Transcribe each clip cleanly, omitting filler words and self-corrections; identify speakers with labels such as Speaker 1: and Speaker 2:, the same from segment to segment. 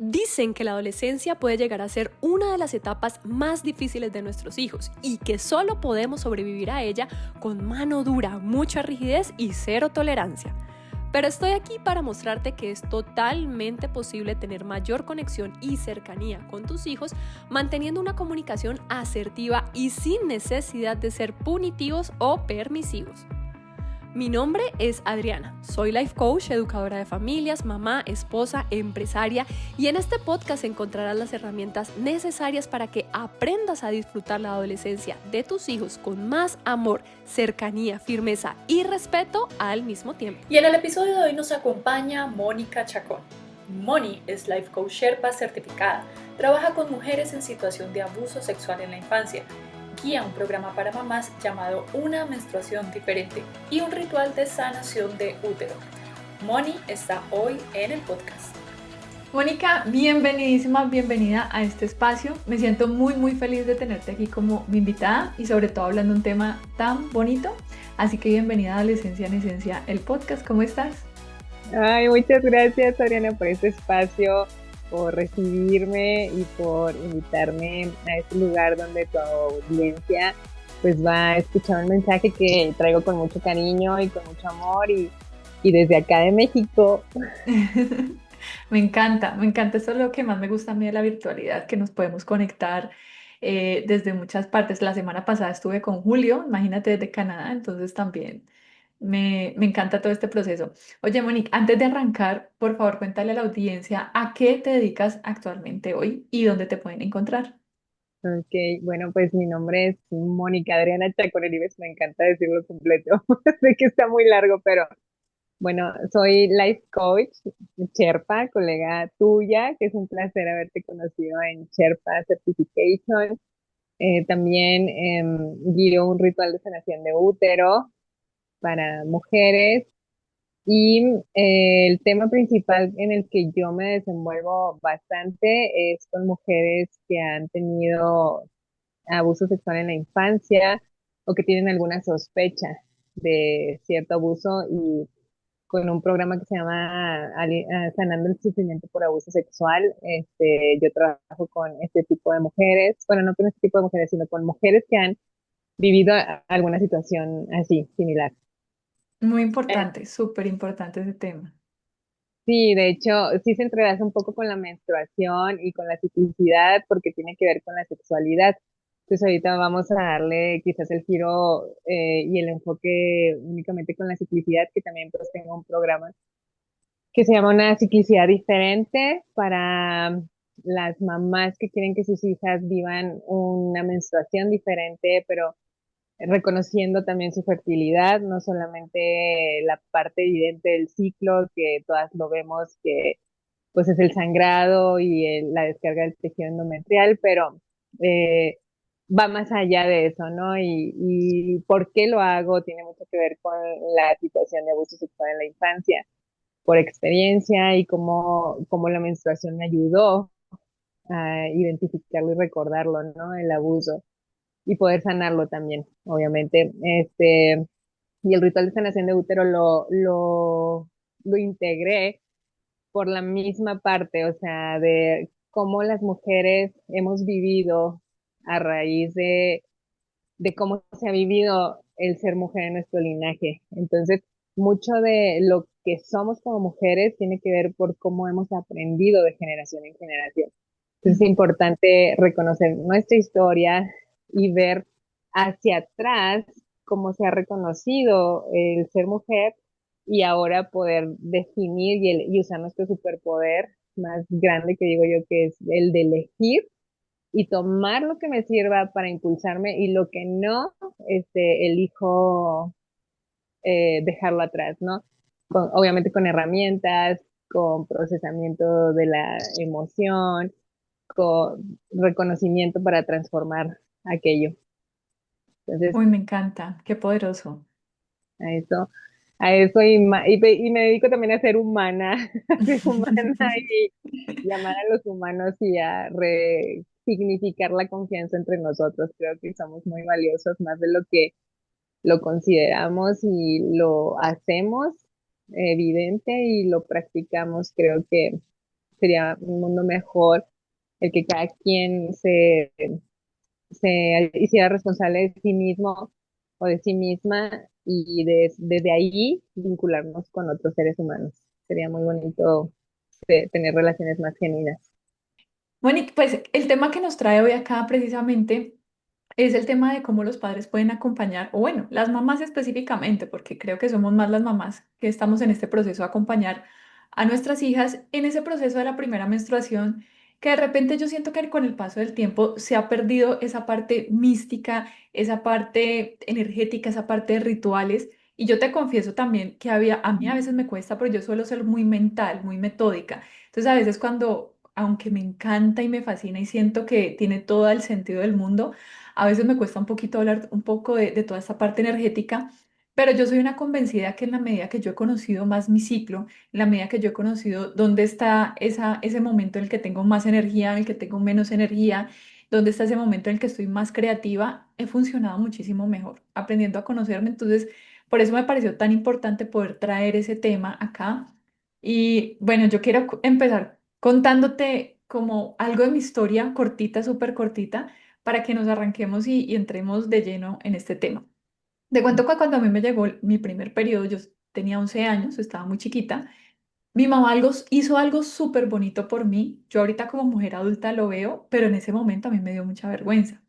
Speaker 1: Dicen que la adolescencia puede llegar a ser una de las etapas más difíciles de nuestros hijos y que solo podemos sobrevivir a ella con mano dura, mucha rigidez y cero tolerancia. Pero estoy aquí para mostrarte que es totalmente posible tener mayor conexión y cercanía con tus hijos manteniendo una comunicación asertiva y sin necesidad de ser punitivos o permisivos. Mi nombre es Adriana, soy life coach, educadora de familias, mamá, esposa, empresaria y en este podcast encontrarás las herramientas necesarias para que aprendas a disfrutar la adolescencia de tus hijos con más amor, cercanía, firmeza y respeto al mismo tiempo.
Speaker 2: Y en el episodio de hoy nos acompaña Mónica Chacón. Moni es life coach Sherpa certificada, trabaja con mujeres en situación de abuso sexual en la infancia, guía un programa para mamás llamado Una menstruación diferente y un ritual de sanación de útero. Moni está hoy en el podcast.
Speaker 3: Mónica, bienvenidísima, bienvenida a este espacio. Me siento muy feliz de tenerte aquí como mi invitada y sobre todo hablando de un tema tan bonito. Así que bienvenida a Adolescencia en Esencia, el podcast. ¿Cómo estás?
Speaker 4: Ay, muchas gracias, Adriana, por este espacio, por recibirme y por invitarme a este lugar donde tu audiencia pues va a escuchar un mensaje que traigo con mucho cariño y con mucho amor y desde acá de México.
Speaker 3: Me encanta, eso es lo que más me gusta a mí de la virtualidad, que nos podemos conectar desde muchas partes. La semana pasada estuve con Julio, imagínate desde Canadá, entonces también me encanta todo este proceso. Oye, Monique, antes de arrancar, por favor, cuéntale a la audiencia a qué te dedicas actualmente hoy y dónde te pueden encontrar.
Speaker 4: Ok, bueno, pues mi nombre es Mónica Adriana Chacón Heribes, me encanta decirlo completo, sé que está muy largo, pero bueno, soy life coach, Sherpa, colega tuya, que es un placer haberte conocido en Sherpa Certification. También guío un ritual de sanación de útero para mujeres y el tema principal en el que yo me desenvuelvo bastante es con mujeres que han tenido abuso sexual en la infancia o que tienen alguna sospecha de cierto abuso y con un programa que se llama Sanando el Sufrimiento por Abuso Sexual. Yo trabajo con este tipo de mujeres, bueno, no con este tipo de mujeres, sino con mujeres que han vivido alguna situación así, similar.
Speaker 3: Muy
Speaker 4: Eh,
Speaker 3: importante, súper importante ese tema.
Speaker 4: Sí, de hecho, sí se entrelaza un poco con la menstruación y con la ciclicidad porque tiene que ver con la sexualidad. Entonces ahorita vamos a darle quizás el giro y el enfoque únicamente con la ciclicidad, que también pues tengo un programa que se llama Una ciclicidad diferente para las mamás que quieren que sus hijas vivan una menstruación diferente, pero reconociendo también su fertilidad, no solamente la parte evidente del ciclo, que todas lo vemos, que pues es el sangrado y la descarga del tejido endometrial, pero eh, va más allá de eso, ¿no? Y por qué lo hago tiene mucho que ver con la situación de abuso sexual en la infancia, por experiencia y cómo la menstruación me ayudó a identificarlo y recordarlo, ¿no? El abuso y poder sanarlo también, obviamente. Y el ritual de sanación de útero lo integré por la misma parte, o sea, de cómo las mujeres hemos vivido a raíz de cómo se ha vivido el ser mujer en nuestro linaje. Entonces, mucho de lo que somos como mujeres tiene que ver por cómo hemos aprendido de generación en generación. Entonces, es importante reconocer nuestra historia y ver hacia atrás cómo se ha reconocido el ser mujer y ahora poder definir y usar nuestro superpoder más grande que digo yo, que es el de elegir y tomar lo que me sirva para impulsarme y lo que no, elijo dejarlo atrás, ¿no? Obviamente con herramientas, con procesamiento de la emoción, con reconocimiento para transformar aquello. Entonces,
Speaker 3: Uy, me encanta, qué poderoso.
Speaker 4: a eso, y me dedico también a ser humana, a ser humana y amar a los humanos y a resignificar la confianza entre nosotros. Creo que somos muy valiosos, más de lo que lo consideramos y lo hacemos evidente y lo practicamos. Creo que sería un mundo mejor, el que cada quien se hiciera responsable de sí mismo o de sí misma y desde ahí vincularnos con otros seres humanos. Sería muy bonito tener relaciones más genuinas.
Speaker 3: Bueno, y pues el tema que nos trae hoy acá precisamente es el tema de cómo los padres pueden acompañar, o bueno, las mamás específicamente, porque creo que somos más las mamás que estamos en este proceso de acompañar a nuestras hijas en ese proceso de la primera menstruación, que de repente yo siento que con el paso del tiempo se ha perdido esa parte mística, esa parte energética, esa parte de rituales. Y yo te confieso también que a mí a veces me cuesta, pero yo suelo ser muy mental, muy metódica. Entonces a veces cuando, aunque me encanta y me fascina y siento que tiene todo el sentido del mundo, a veces me cuesta un poquito hablar un poco de toda esta parte energética, pero yo soy una convencida que en la medida que yo he conocido más mi ciclo, en la medida que yo he conocido dónde está ese momento en el que tengo más energía, en el que tengo menos energía, dónde está ese momento en el que estoy más creativa, he funcionado muchísimo mejor, aprendiendo a conocerme. Entonces, por eso me pareció tan importante poder traer ese tema acá. Y bueno, yo quiero empezar contándote como algo de mi historia cortita, súper cortita para que nos arranquemos y entremos de lleno en este tema. De cuento que cuando a mí me llegó mi primer periodo, yo tenía 11 años, estaba muy chiquita, mi mamá hizo algo súper bonito por mí. Yo ahorita como mujer adulta lo veo, pero en ese momento a mí me dio mucha vergüenza.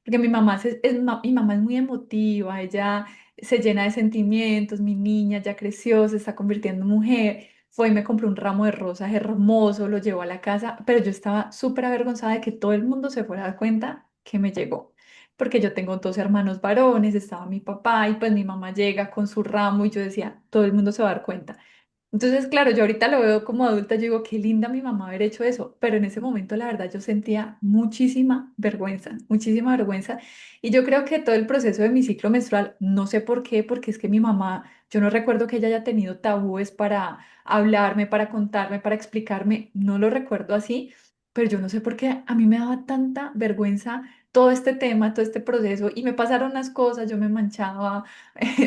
Speaker 3: Porque mi mamá es muy emotiva, ella se llena de sentimientos, mi niña ya creció, se está convirtiendo en mujer, fue y me compró un ramo de rosas hermoso, lo llevó a la casa, pero yo estaba súper avergonzada de que todo el mundo se fuera a dar cuenta que me llegó. Porque yo tengo dos hermanos varones, estaba mi papá y pues mi mamá llega con su ramo y yo decía, todo el mundo se va a dar cuenta. Entonces, claro, yo ahorita lo veo como adulta, yo digo, qué linda mi mamá haber hecho eso, pero en ese momento la verdad yo sentía muchísima vergüenza, muchísima vergüenza. Y yo creo que todo el proceso de mi ciclo menstrual, no sé por qué, porque es que mi mamá, yo no recuerdo que ella haya tenido tabúes para hablarme, para contarme, para explicarme, no lo recuerdo así, pero yo no sé por qué a mí me daba tanta vergüenza todo este tema, todo este proceso, y me pasaron unas cosas, yo me manchaba,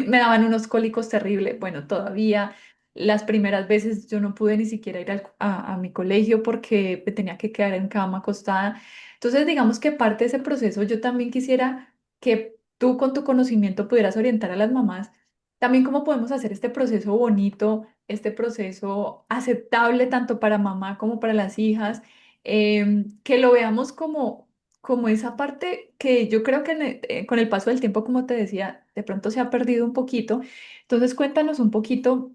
Speaker 3: me daban unos cólicos terribles, bueno, todavía. Las primeras veces yo no pude ni siquiera ir a mi colegio porque me tenía que quedar en cama acostada. Entonces, digamos que parte de ese proceso yo también quisiera que tú con tu conocimiento pudieras orientar a las mamás también cómo podemos hacer este proceso bonito, este proceso aceptable tanto para mamá como para las hijas, que lo veamos como esa parte que yo creo que con el paso del tiempo, como te decía, de pronto se ha perdido un poquito. Entonces, cuéntanos un poquito.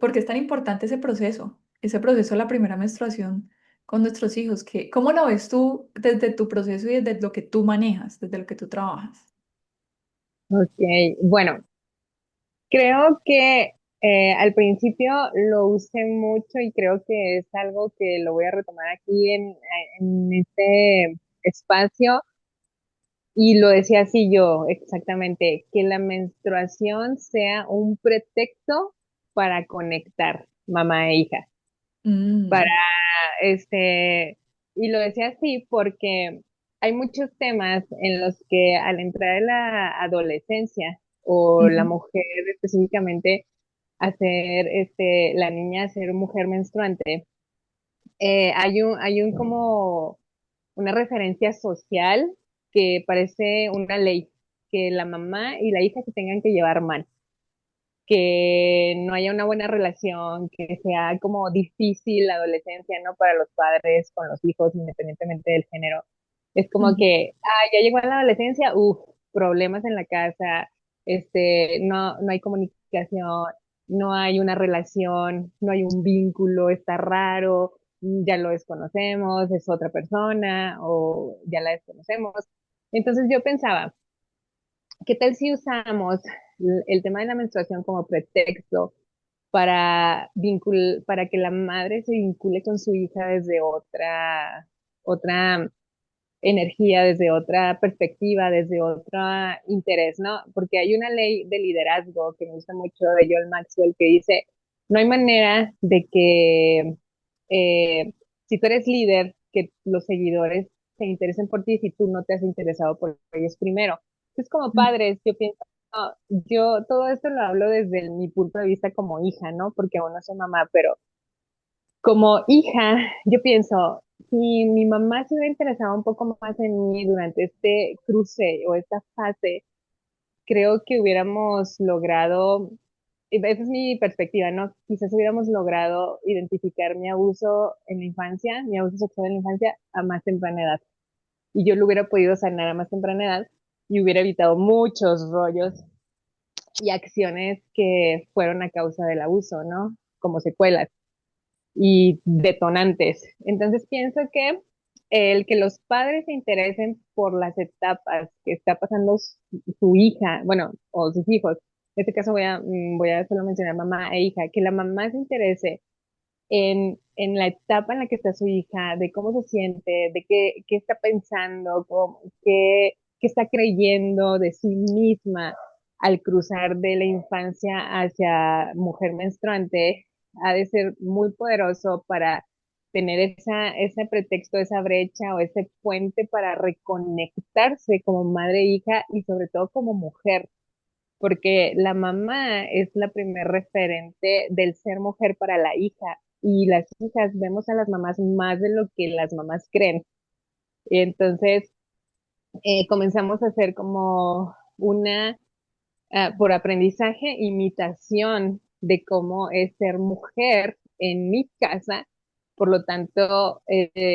Speaker 3: ¿Por qué es tan importante ese proceso de la primera menstruación con nuestros hijos? ¿Cómo lo ves tú desde tu proceso y desde lo que tú manejas, desde lo que tú trabajas?
Speaker 4: Ok, bueno, creo que al principio lo usé mucho y creo que es algo que lo voy a retomar aquí en este espacio. Y lo decía así yo, exactamente, que la menstruación sea un pretexto para conectar mamá e hija, para
Speaker 3: Mm,
Speaker 4: este, y lo decía así porque hay muchos temas en los que al entrar en la adolescencia o la
Speaker 3: ujú,
Speaker 4: mujer específicamente hacer la niña ser mujer menstruante, hay un como una referencia social que parece una ley, que la mamá y la hija se tengan que llevar mal, que no haya una buena relación, que sea como difícil la adolescencia, ¿no? Para los padres con los hijos, independientemente del género. Es como
Speaker 3: ujú,
Speaker 4: que, ya llegó la adolescencia, problemas en la casa, no hay comunicación, no hay una relación, no hay un vínculo, está raro, ya lo desconocemos, es otra persona o ya la desconocemos. Entonces yo pensaba, ¿qué tal si usamos el tema de la menstruación como pretexto para que la madre se vincule con su hija desde otra energía, desde otra perspectiva, desde otro interés, ¿no? Porque hay una ley de liderazgo que me gusta mucho de John Maxwell que dice, no hay manera de que si tú eres líder, que los seguidores se interesen por ti si tú no te has interesado por ellos primero. Entonces, como
Speaker 3: ujú,
Speaker 4: padres, yo pienso, no, yo todo esto lo hablo desde mi punto de vista como hija, ¿no? Porque aún no soy mamá, pero Como hija, yo pienso, si mi mamá se hubiera interesado un poco más en mí durante este cruce o esta fase, creo que hubiéramos logrado, y esa es mi perspectiva, ¿no? Quizás hubiéramos logrado identificar mi abuso en la infancia, mi abuso sexual en la infancia a más temprana edad. Y yo lo hubiera podido sanar a más temprana edad y hubiera evitado muchos rollos y acciones que fueron a causa del abuso, ¿no? Como secuelas y detonantes. Entonces pienso que el que los padres se interesen por las etapas que está pasando su hija, bueno, o sus hijos, en este caso voy a solo mencionar mamá e hija, que la mamá se interese en la etapa en la que está su hija, de cómo se siente, de qué está pensando, qué está creyendo de sí misma al cruzar de la infancia hacia mujer menstruante, ha de ser muy poderoso para tener ese pretexto, esa brecha o ese puente para reconectarse como madre e hija y sobre todo como mujer, porque la mamá es la primer referente del ser mujer para la hija y las hijas vemos a las mamás más de lo que las mamás creen. Y entonces comenzamos a hacer como por aprendizaje, imitación de cómo es ser mujer en mi casa. Por lo tanto,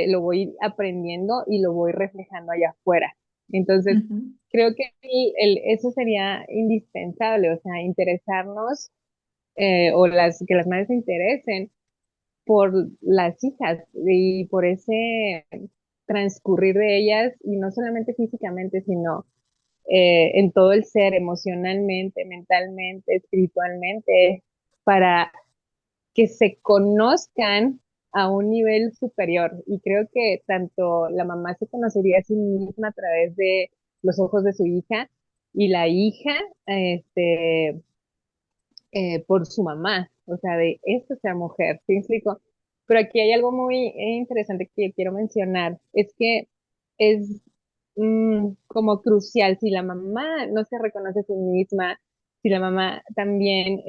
Speaker 4: lo voy aprendiendo y lo voy reflejando allá afuera. Entonces,
Speaker 3: Ujú,
Speaker 4: creo que eso sería indispensable, o sea, interesarnos que las madres se interesen por las hijas y por ese transcurrir de ellas, y no solamente físicamente, sino en todo el ser, emocionalmente, mentalmente, espiritualmente, para que se conozcan a un nivel superior. Y creo que tanto la mamá se conocería a sí misma a través de los ojos de su hija y la hija, este, por su mamá, o sea, de esto sea mujer, ¿sí me explico? Pero aquí hay algo muy interesante que quiero mencionar, es que es como crucial, si la mamá no se reconoce a sí misma, si la mamá también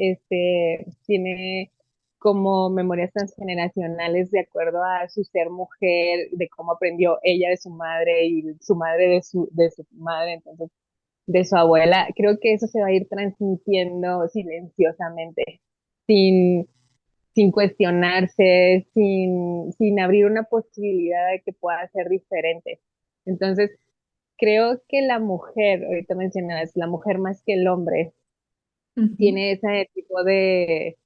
Speaker 4: tiene como memorias transgeneracionales de acuerdo a su ser mujer, de cómo aprendió ella de su madre y su madre de su madre, entonces de su abuela, creo que eso se va a ir transmitiendo silenciosamente, sin, sin cuestionarse, sin abrir una posibilidad de que pueda ser diferente. Entonces, creo que la mujer, ahorita mencionabas, la mujer más que el hombre,
Speaker 3: ujú,
Speaker 4: tiene ese tipo de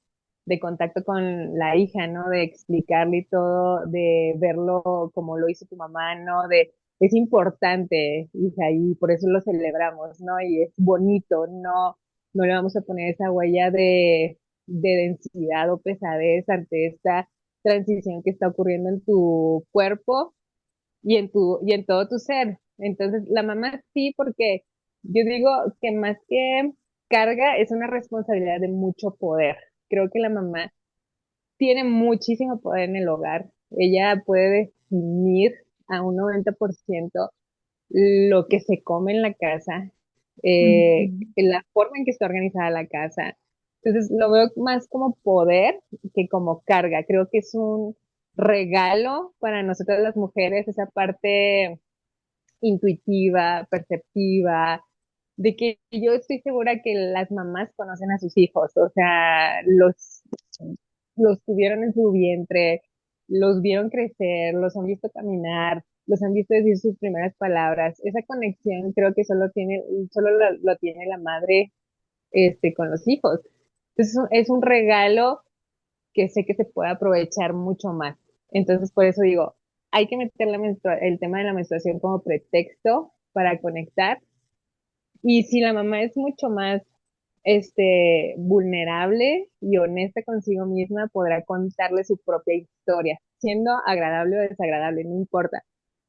Speaker 4: contacto con la hija, ¿no? De explicarle y todo, de verlo como lo hizo tu mamá, ¿no? Es importante, hija, y por eso lo celebramos, ¿no? Y es bonito, no le vamos a poner esa huella de densidad o pesadez ante esta transición que está ocurriendo en tu cuerpo y en todo tu ser. Entonces, la mamá sí, porque yo digo que más que carga, es una responsabilidad de mucho poder. Creo que la mamá tiene muchísimo poder en el hogar. Ella puede definir a un 90% lo que se come en la casa,
Speaker 3: ujú.
Speaker 4: la forma en que está organizada la casa. Entonces, lo veo más como poder que como carga. Creo que es un regalo para nosotras las mujeres, esa parte intuitiva, perceptiva, de que yo estoy segura que las mamás conocen a sus hijos, o sea, los tuvieron en su vientre, los vieron crecer, los han visto caminar, los han visto decir sus primeras palabras. Esa conexión creo que solo lo tiene la madre, con los hijos. Entonces es un regalo que sé que se puede aprovechar mucho más. Entonces, por eso digo, hay que meter el tema de la menstruación como pretexto para conectar. Y si la mamá es mucho más vulnerable y honesta consigo misma, podrá contarle su propia historia, siendo agradable o desagradable, no importa.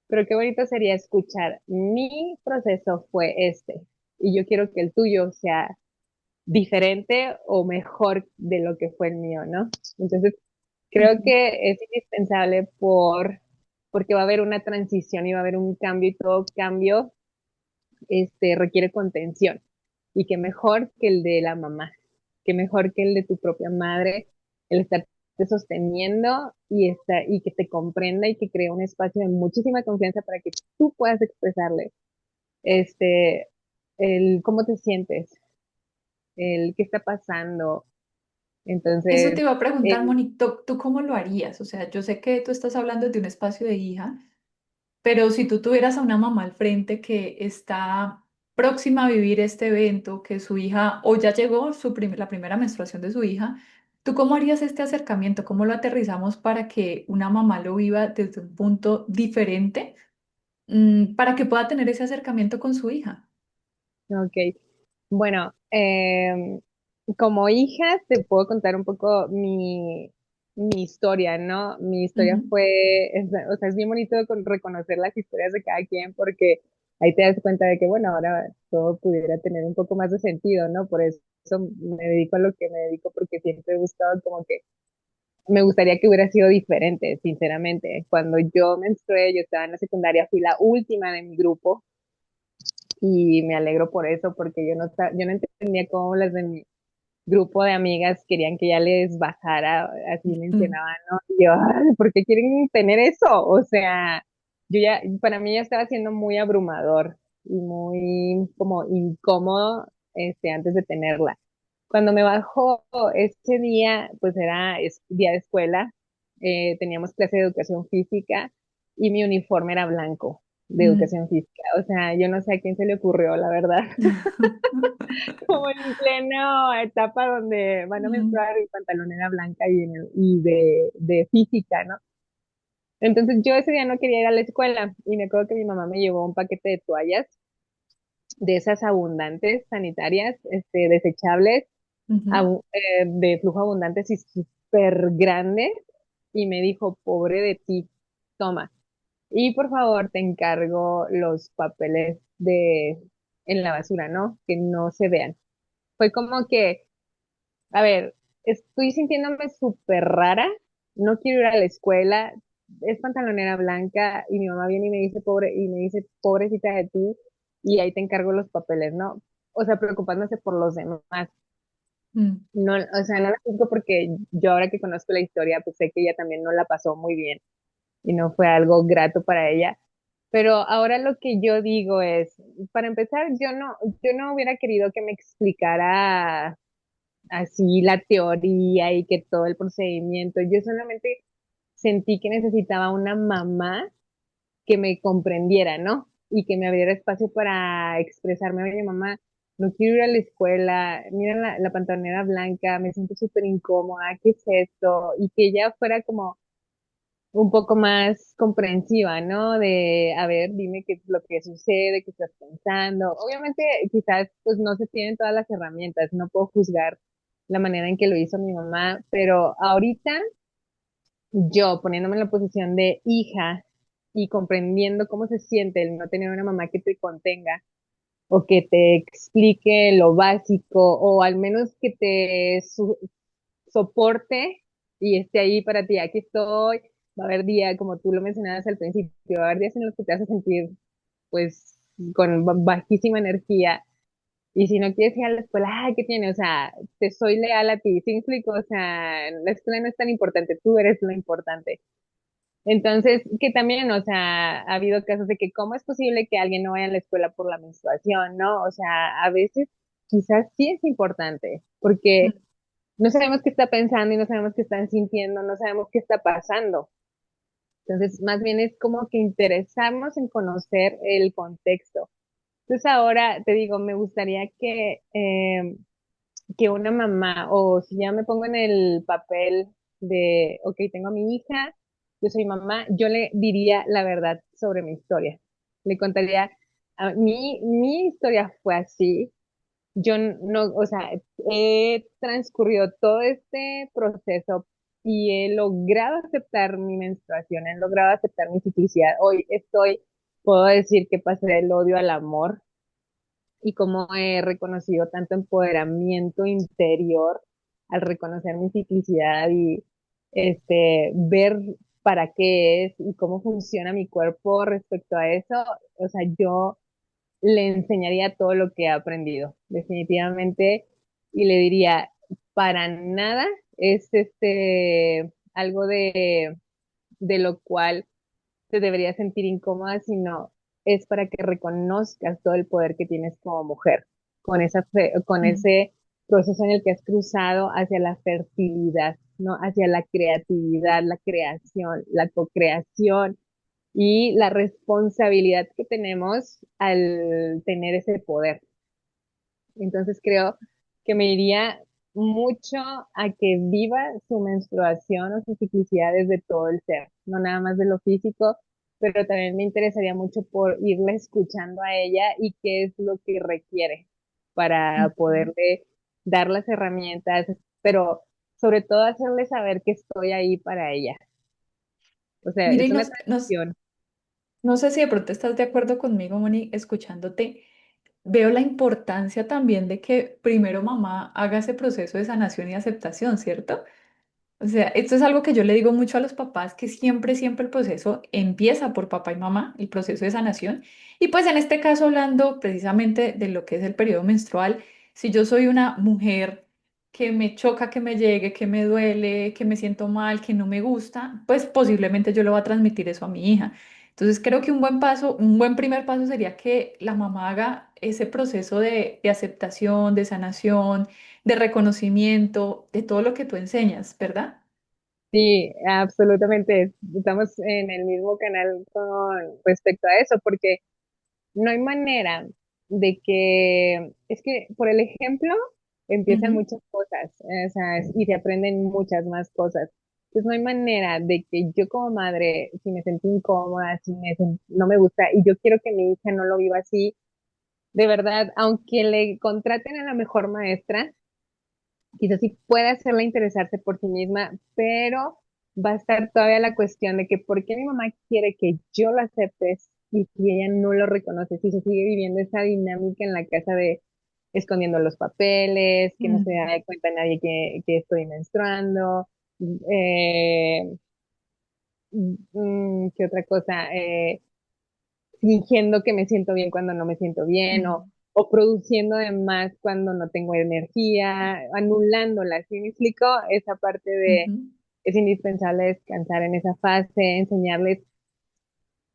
Speaker 4: Pero qué bonito sería escuchar, mi proceso fue este, y yo quiero que el tuyo sea diferente o mejor de lo que fue el mío, ¿no? Entonces, creo
Speaker 3: Ujú.
Speaker 4: que es indispensable porque va a haber una transición y va a haber un cambio y todo cambio requiere contención. Y qué mejor que el de la mamá, qué mejor que el de tu propia madre, el estar esté sosteniendo y que te comprenda y que cree un espacio de muchísima confianza para que tú puedas expresarle este, el cómo te sientes, el qué está pasando.
Speaker 3: Eso te
Speaker 4: Entonces,
Speaker 3: iba a preguntar,
Speaker 4: eh,
Speaker 3: Moni, ¿tú cómo lo harías? O sea, yo sé que tú estás hablando de un espacio de hija, pero si tú tuvieras a una mamá al frente que está próxima a vivir este evento, que su hija, o ya llegó la primera menstruación de su hija, ¿tú cómo harías este acercamiento? ¿Cómo lo aterrizamos para que una mamá lo viva desde un punto diferente, para que pueda tener ese acercamiento con su hija?
Speaker 4: ok. Bueno, como hija te puedo contar un poco mi historia, ¿no? Mi historia
Speaker 3: Ujú,
Speaker 4: o sea, es bien bonito reconocer las historias de cada quien porque ahí te das cuenta de que, bueno, ahora todo pudiera tener un poco más de sentido, ¿no? Por eso me dedico a lo que me dedico porque siempre he buscado como que me gustaría que hubiera sido diferente, sinceramente. Cuando yo menstrué, yo estaba en la secundaria, fui la última de mi grupo y me alegro por eso porque yo no entendía cómo las de mi grupo de amigas querían que ya les bajara, así
Speaker 3: mm,
Speaker 4: mencionaban, ¿no? Y yo, ay, ¿por qué quieren tener eso? O sea, para mí ya estaba siendo muy abrumador y muy como incómodo, antes de tenerla. Cuando me bajó ese día, pues era día de escuela, teníamos clase de educación física y mi uniforme era blanco de
Speaker 3: mm.
Speaker 4: educación física. O sea, yo no sé a quién se le ocurrió, la verdad. Como en pleno etapa donde van a
Speaker 3: Mm,
Speaker 4: menstruar y pantalonera blanca y de física, ¿no? Entonces yo ese día no quería ir a la escuela y me acuerdo que mi mamá me llevó un paquete de toallas de esas abundantes sanitarias, desechables,
Speaker 3: ujú.
Speaker 4: de flujo abundante y súper grandes y me dijo, pobre de ti, toma. Y por favor te encargo los papeles en la basura, ¿no? Que no se vean. Fue como que a ver, estoy sintiéndome súper rara, no quiero ir a la escuela, es pantalonera blanca y mi mamá viene y me dice, pobrecita de ti, y ahí te encargo los papeles, ¿no? O sea, preocupándose por los demás.
Speaker 3: Mm.
Speaker 4: No, o sea, no la juzgo porque yo ahora que conozco la historia, pues sé que ella también no la pasó muy bien y no fue algo grato para ella. Pero ahora lo que yo digo es, para empezar, yo no hubiera querido que me explicara así la teoría y que todo el procedimiento. Yo solamente sentí que necesitaba una mamá que me comprendiera, ¿no? Y que me abriera espacio para expresarme, oye, mamá, no quiero ir a la escuela, mira la pantalonera blanca, me siento súper incómoda, ¿qué es esto? Y que ella fuera como un poco más comprensiva, ¿no? De, a ver, dime qué es lo que sucede, qué estás pensando. Obviamente, quizás pues no se tienen todas las herramientas, no puedo juzgar la manera en que lo hizo mi mamá, pero ahorita yo poniéndome en la posición de hija y comprendiendo cómo se siente el no tener una mamá que te contenga o que te explique lo básico o al menos que te soporte y esté ahí para ti. Aquí estoy. Va a haber días, como tú lo mencionabas al principio, va a haber días en los que te hace sentir pues con bajísima energía. Y si no quieres ir a la escuela, ay, ¿qué tiene? O sea, te soy leal a ti, ¿sí me explico? O sea, la escuela no es tan importante, tú eres lo importante. Entonces, que también, o sea, ha habido casos de que cómo es posible que alguien no vaya a la escuela por la menstruación, ¿no? O sea, a veces quizás sí es importante, porque no sabemos qué está pensando y no sabemos qué están sintiendo, no sabemos qué está pasando. Entonces, más bien es como que interesarnos en conocer el contexto. Entonces, ahora te digo, me gustaría que una mamá, o si ya me pongo en el papel de, ok, tengo a mi hija, yo soy mamá, yo le diría la verdad sobre mi historia. Le contaría, mi historia fue así, yo no, o sea, he transcurrido todo este proceso y he logrado aceptar mi menstruación, he logrado aceptar mi ciclicidad. Puedo decir que pasé del odio al amor y cómo he reconocido tanto empoderamiento interior al reconocer mi ciclicidad y ver para qué es y cómo funciona mi cuerpo respecto a eso. O sea, yo le enseñaría todo lo que he aprendido, definitivamente, y le diría, para nada es algo de lo cual te deberías sentir incómoda, sino es para que reconozcas todo el poder que tienes como mujer, con
Speaker 3: Mm.
Speaker 4: ese proceso en el que has cruzado hacia la fertilidad, ¿no? Hacia la creatividad, la creación, la co-creación y la responsabilidad que tenemos al tener ese poder. Entonces creo que me iría mucho a que viva su menstruación o su ciclicidad desde todo el ser, no nada más de lo físico, pero también me interesaría mucho por irla escuchando a ella y qué es lo que requiere para
Speaker 3: Ujú.
Speaker 4: poderle dar las herramientas, pero sobre todo hacerle saber que estoy ahí para ella. O sea,
Speaker 3: Mira,
Speaker 4: es una transición.
Speaker 3: no sé si de pronto estás de acuerdo conmigo, Moni, escuchándote. Veo la importancia también de que primero mamá haga ese proceso de sanación y aceptación, ¿cierto? O sea, esto es algo que yo le digo mucho a los papás, que siempre, siempre el proceso empieza por papá y mamá, el proceso de sanación. Y pues en este caso, hablando precisamente de lo que es el periodo menstrual, si yo soy una mujer que me choca que me llegue, que me duele, que me siento mal, que no me gusta, pues posiblemente yo lo voy a transmitir eso a mi hija. Entonces creo que un buen paso, un buen primer paso sería que la mamá haga ese proceso de aceptación, de sanación, de reconocimiento, de todo lo que tú enseñas, ¿verdad?
Speaker 4: Sí, absolutamente. Estamos en el mismo canal con respecto a eso, porque no hay manera de que, es que por el ejemplo empiezan
Speaker 3: Ujú.
Speaker 4: muchas cosas, o sea, y se aprenden muchas más cosas. Pues no hay manera de que yo como madre, si me sentí incómoda, no me gusta, y yo quiero que mi hija no lo viva así, de verdad, aunque le contraten a la mejor maestra, quizás sí puede hacerla interesarse por sí misma, pero va a estar todavía la cuestión de que por qué mi mamá quiere que yo lo acepte y si ella no lo reconoce, si se sigue viviendo esa dinámica en la casa de escondiendo los papeles, que no se
Speaker 3: Mm.
Speaker 4: da cuenta nadie que estoy menstruando, eh, ¿qué otra cosa? Fingiendo que me siento bien cuando no me siento bien
Speaker 3: Mm.
Speaker 4: o produciendo de más cuando no tengo energía, anulándola. ¿Sí me explico? Esa parte de
Speaker 3: Ujú.
Speaker 4: es indispensable descansar en esa fase, enseñarles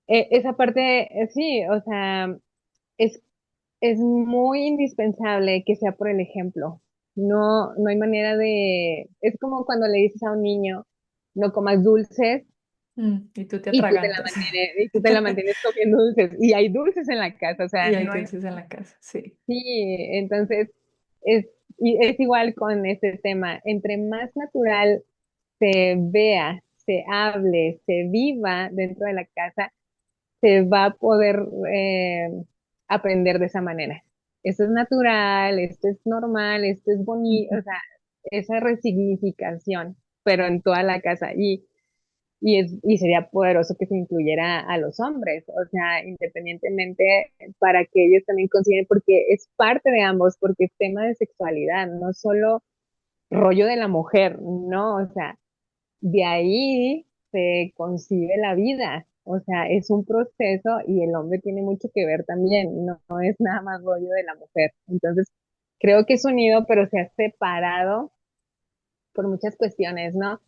Speaker 4: esa parte, sí, o sea, es, es muy indispensable que sea por el ejemplo. No, no hay manera es como cuando le dices a un niño, no comas dulces
Speaker 3: Y tú te
Speaker 4: y
Speaker 3: atragantas.
Speaker 4: y tú te la mantienes comiendo dulces. Y hay dulces en la casa, o sea,
Speaker 3: Y hay
Speaker 4: no hay.
Speaker 3: dulces en la casa, sí.
Speaker 4: Sí, entonces es, y es igual con este tema. Entre más natural se vea, se hable, se viva dentro de la casa, se va a poder aprender de esa manera. Esto es natural, esto es normal, esto es bonito,
Speaker 3: Ujú.
Speaker 4: o sea, esa resignificación, pero en toda la casa. Y sería poderoso que se incluyera a los hombres, o sea, independientemente para que ellos también consideren, porque es parte de ambos, porque es tema de sexualidad, no solo rollo de la mujer, no, o sea, de ahí se concibe la vida, o sea, es un proceso y el hombre tiene mucho que ver también, no, no es nada más rollo de la mujer. Entonces, creo que es unido, pero se ha separado por muchas cuestiones, ¿no?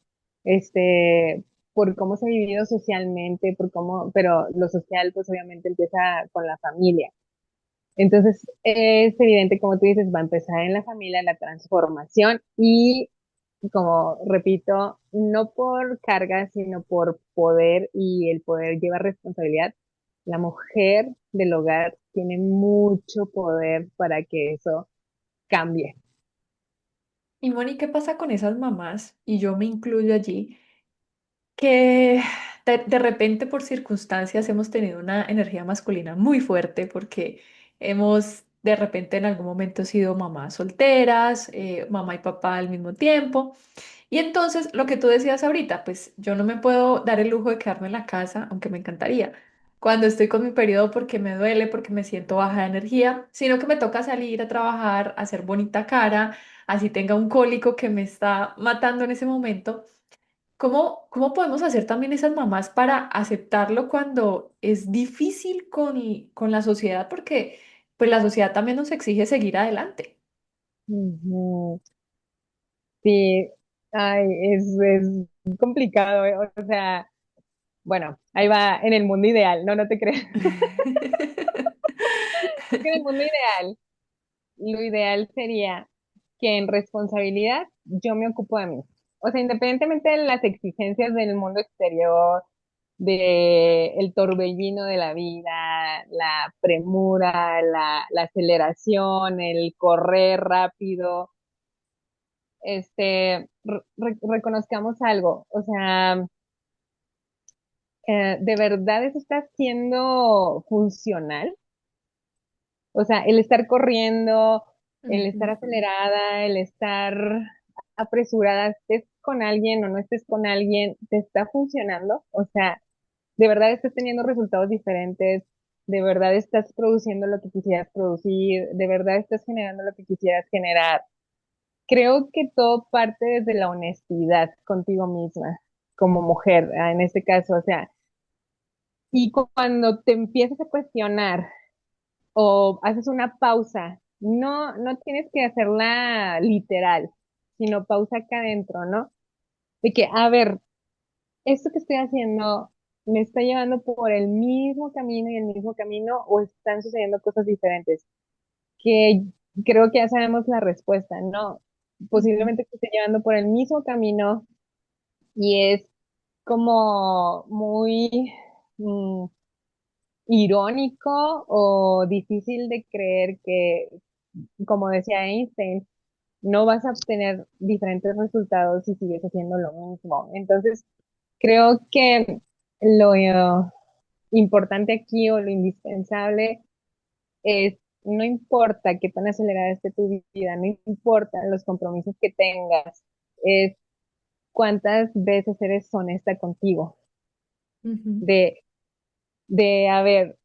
Speaker 4: Por cómo se ha vivido socialmente, pero lo social pues obviamente empieza con la familia. Entonces es evidente, como tú dices, va a empezar en la familia la transformación y, como repito, no por carga, sino por poder y el poder lleva responsabilidad. La mujer del hogar tiene mucho poder para que eso cambie.
Speaker 3: Y Moni, ¿qué pasa con esas mamás? Y yo me incluyo allí, que de repente por circunstancias hemos tenido una energía masculina muy fuerte porque hemos de repente en algún momento sido mamás solteras, mamá y papá al mismo tiempo. Y entonces, lo que tú decías ahorita, pues yo no me puedo dar el lujo de quedarme en la casa, aunque me encantaría, cuando estoy con mi periodo porque me duele, porque me siento baja de energía, sino que me toca salir a trabajar, hacer bonita cara, así tenga un cólico que me está matando en ese momento. ¿Cómo podemos hacer también esas mamás para aceptarlo cuando es difícil con la sociedad? Porque pues la sociedad también nos exige seguir adelante.
Speaker 4: Ujú. Sí, Ay, es complicado, ¿eh? O sea, bueno, ahí va en el mundo ideal, no, no te creas. Creo que en el mundo ideal, lo ideal sería que en responsabilidad yo me ocupo de mí. O sea, independientemente de las exigencias del mundo exterior, de el torbellino de la vida, la premura, la aceleración, el correr rápido, reconozcamos algo. O sea, ¿de verdad eso está siendo funcional? O sea, el estar corriendo, el estar
Speaker 3: Ujú.
Speaker 4: acelerada, el estar apresurada, estés con alguien o no estés con alguien, ¿te está funcionando? O sea, ¿de verdad estás teniendo resultados diferentes? ¿De verdad estás produciendo lo que quisieras producir? ¿De verdad estás generando lo que quisieras generar? Creo que todo parte desde la honestidad contigo misma, como mujer, en este caso, o sea, y cuando te empiezas a cuestionar o haces una pausa. No, no tienes que hacerla literal, sino pausa acá adentro, ¿no? De que, a ver, esto que estoy haciendo me está llevando por el mismo camino y el mismo camino o están sucediendo cosas diferentes. Que creo que ya sabemos la respuesta, ¿no?
Speaker 3: Ujú.
Speaker 4: Posiblemente te esté llevando por el mismo camino y es como muy irónico o difícil de creer que, como decía Einstein, no vas a obtener diferentes resultados si sigues haciendo lo mismo. Entonces, creo que lo importante aquí o lo indispensable es, no importa qué tan acelerada esté tu vida, no importa los compromisos que tengas, es cuántas veces eres honesta contigo.
Speaker 3: Ujú.
Speaker 4: De, a ver,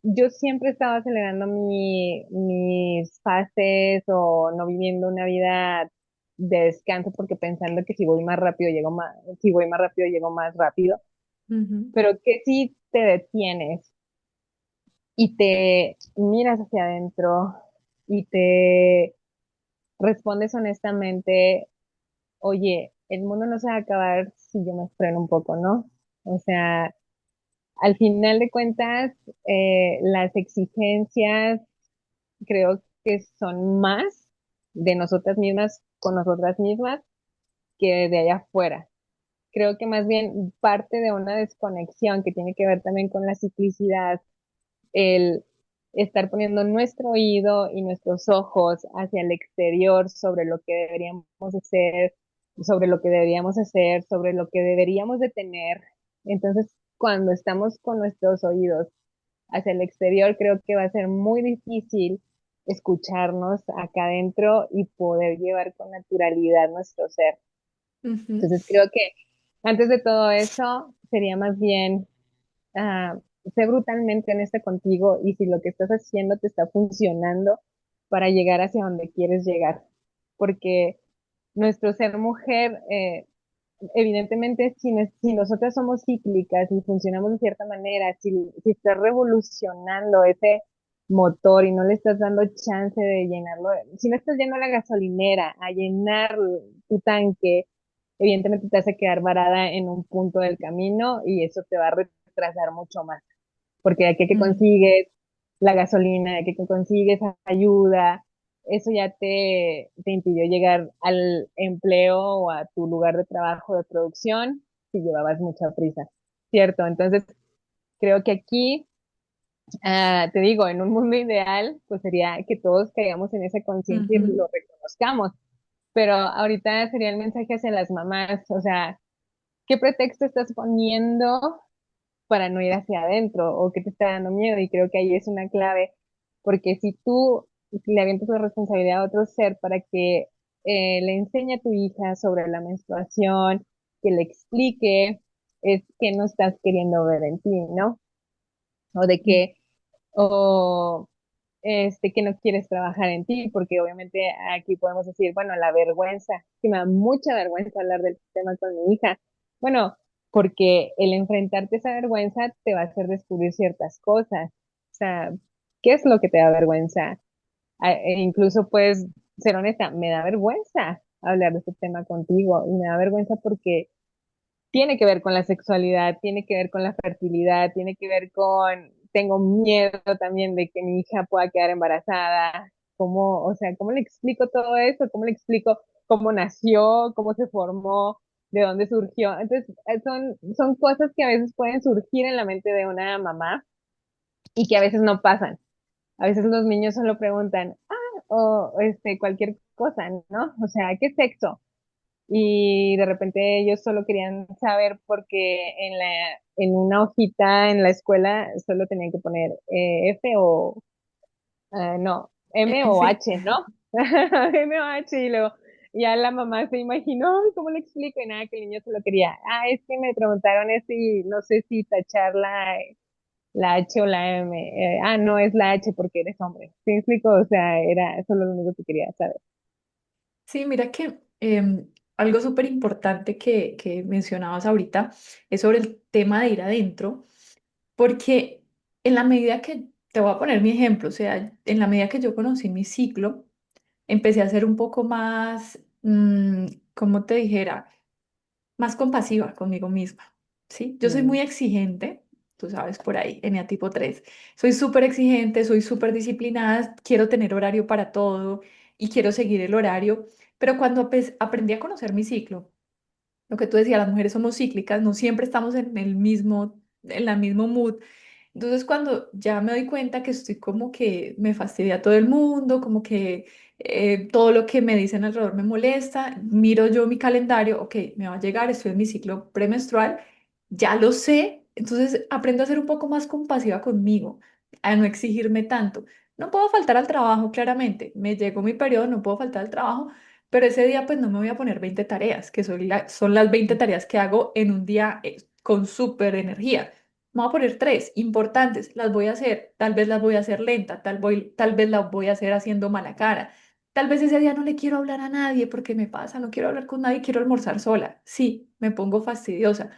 Speaker 4: yo siempre estaba acelerando mis fases o no viviendo una vida de descanso porque pensando que si voy más rápido llego más, si voy más rápido llego más rápido,
Speaker 3: Ujú.
Speaker 4: pero que si te detienes y te miras hacia adentro y te respondes honestamente, oye, el mundo no se va a acabar si yo me freno un poco, ¿no? O sea, al final de cuentas, las exigencias creo que son más de nosotras mismas con nosotras mismas que de allá afuera. Creo que más bien parte de una desconexión que tiene que ver también con la ciclicidad, el estar poniendo nuestro oído y nuestros ojos hacia el exterior sobre lo que deberíamos hacer, sobre lo que deberíamos hacer, sobre lo que deberíamos de tener. Entonces, cuando estamos con nuestros oídos hacia el exterior, creo que va a ser muy difícil escucharnos acá adentro y poder llevar con naturalidad nuestro ser.
Speaker 3: Ujú.
Speaker 4: Entonces creo que antes de todo eso sería más bien ah, sé brutalmente honesta contigo y si lo que estás haciendo te está funcionando para llegar hacia donde quieres llegar. Porque nuestro ser mujer, evidentemente, si nosotras somos cíclicas y funcionamos de cierta manera, si estás revolucionando ese motor y no le estás dando chance de llenarlo, si no estás yendo a la gasolinera a llenar tu tanque, evidentemente te vas a quedar varada en un punto del camino y eso te va a retrasar mucho más, porque de aquí a que
Speaker 3: Mm.
Speaker 4: consigues la gasolina, de aquí a que consigues ayuda, eso ya te impidió llegar al empleo o a tu lugar de trabajo de producción si llevabas mucha prisa, ¿cierto? Entonces, creo que aquí, te digo, en un mundo ideal, pues sería que todos caigamos en esa conciencia y
Speaker 3: Ujú.
Speaker 4: lo reconozcamos, pero ahorita sería el mensaje hacia las mamás, o sea, ¿qué pretexto estás poniendo para no ir hacia adentro o qué te está dando miedo? Y creo que ahí es una clave, porque si tú le avientas la responsabilidad a otro ser para que le enseñe a tu hija sobre la menstruación, que le explique, es que no estás queriendo ver en ti, ¿no? O de que, o que no quieres trabajar en ti, porque obviamente aquí podemos decir, bueno, la vergüenza, que me da mucha vergüenza hablar del tema con mi hija. Bueno, porque el enfrentarte a esa vergüenza te va a hacer descubrir ciertas cosas. O sea, ¿qué es lo que te da vergüenza? E incluso puedes ser honesta, me da vergüenza. hablar de este tema contigo y me da vergüenza porque tiene que ver con la sexualidad, tiene que ver con la fertilidad, tiene que ver con, tengo miedo también de que mi hija pueda quedar embarazada. ¿Cómo, o sea, cómo le explico todo eso? ¿Cómo le explico cómo nació, cómo se formó, de dónde surgió? Entonces, son cosas que a veces pueden surgir en la mente de una mamá y que a veces no pasan. A veces los niños solo preguntan, o cualquier cosa, ¿no? O sea, ¿qué sexo? Y de repente ellos solo querían saber porque en una hojita en la escuela solo tenían que poner F o, no, M o
Speaker 3: Sí.
Speaker 4: H, ¿no? M o H y luego ya la mamá se imaginó, "Ay, ¿cómo le explico?" Y nada, que el niño solo quería, es que me preguntaron eso y no sé si tachar la H o la M. No, es la H porque eres hombre. ¿Sí me explico? O sea, era solo lo único que quería saber.
Speaker 3: Sí, mira que algo súper importante que mencionabas ahorita es sobre el tema de ir adentro, porque en la medida que, te voy a poner mi ejemplo, o sea, en la medida que yo conocí mi ciclo, empecé a ser un poco más, como te dijera, más compasiva conmigo misma, ¿sí? Yo soy
Speaker 4: Mm,
Speaker 3: muy exigente, tú sabes por ahí, tipo 3. Soy súper exigente, soy súper disciplinada, quiero tener horario para todo y quiero seguir el horario, pero cuando aprendí a conocer mi ciclo, lo que tú decías, las mujeres somos cíclicas, no siempre estamos en la mismo mood. Entonces, cuando ya me doy cuenta que estoy como que me fastidia a todo el mundo, como que todo lo que me dicen alrededor me molesta, miro yo mi calendario, ok, me va a llegar, estoy en mi ciclo premenstrual, ya lo sé, entonces aprendo a ser un poco más compasiva conmigo, a no exigirme tanto. No puedo faltar al trabajo, claramente, me llegó mi periodo, no puedo faltar al trabajo, pero ese día pues no me voy a poner 20 tareas, que son las 20 tareas que hago en un día con súper energía. Me voy a poner tres importantes, las voy a hacer, tal vez las voy a hacer lenta, tal vez las voy a hacer haciendo mala cara. Tal vez ese día no le quiero hablar a nadie porque me pasa, no quiero hablar con nadie, quiero almorzar sola. Sí, me pongo fastidiosa,